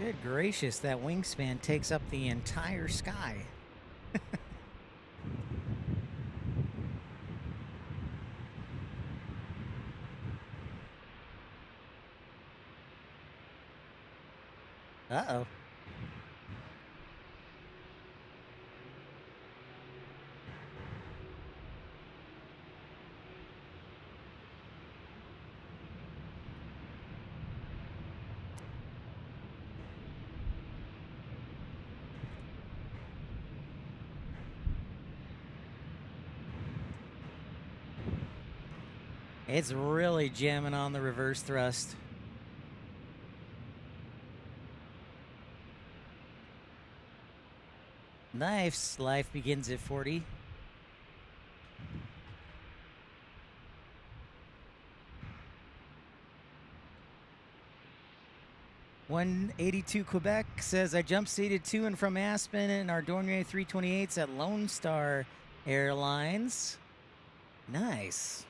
Good gracious, that wingspan takes up the entire sky. Uh-oh. It's really jamming on the reverse thrust. Nice. Life begins at 40. $182 Quebec says, I jump seated to and from Aspen in our Dornier 328s at Lone Star Airlines. Nice.